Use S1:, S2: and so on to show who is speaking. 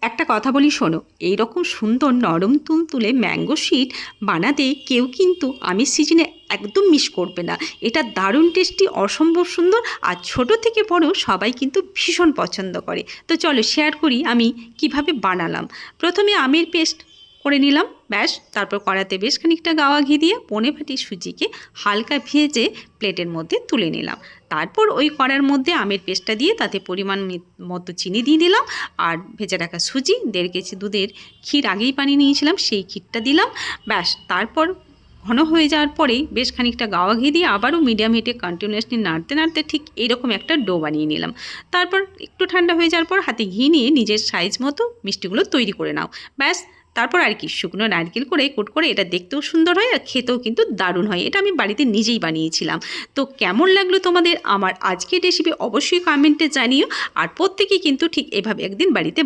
S1: একটা কথা বলি শোনো, এই রকম সুন্দর নরম তুলতুলে ম্যাঙ্গো শিট বানাতে কেউ কিন্তু আমের সিজনে একদম মিস করবে না। এটা দারুণ টেস্টি, অসম্ভব সুন্দর, আর ছোট থেকে বড় সবাই কিন্তু ভীষণ পছন্দ করে। তো চলো শেয়ার করি আমি কিভাবে বানালাম। প্রথমে আমের পেস্ট করে নিলাম, ব্যাস। তারপর কড়াতে বেশ খানিকটা গাওয়া ঘি দিয়ে পনে ভাটি সুজিকে হালকা ভেজে প্লেটের মধ্যে তুলে নিলাম। তারপর ওই কড়ার মধ্যে আমের পেস্টটা দিয়ে তাতে পরিমাণ মতো চিনি দিয়ে দিলাম, আর ভেজে রাখা সুজি, 1.5 কেজি দুধের ক্ষীর আগেই বানিয়ে নিয়েছিলাম, সেই ক্ষীরটা দিলাম, ব্যাস। তারপর ঘন হয়ে যাওয়ার পরেই বেশ খানিকটা গাওয়া ঘি দিয়ে আবারও মিডিয়াম হিটে কন্টিনিউয়াসলি নাড়তে নাড়তে ঠিক এইরকম একটা ডো বানিয়ে নিলাম। তারপর একটু ঠান্ডা হয়ে যাওয়ার পর হাতে ঘি নিয়ে নিজের সাইজ মতো মিষ্টিগুলো তৈরি করে নাও, ব্যাস। তারপর আর কি, শুকনো নারকেল করে কোট করে, এটা দেখতেও সুন্দর হয় আর খেতেও কিন্তু দারুণ হয়। এটা আমি বাড়িতে নিজেই বানিয়েছিলাম। তো কেমন লাগলো তোমাদের আমার আজকের রেসিপি অবশ্যই কমেন্টে জানিও, আর প্রত্যেকেই কিন্তু ঠিক এভাবে একদিন বাড়িতে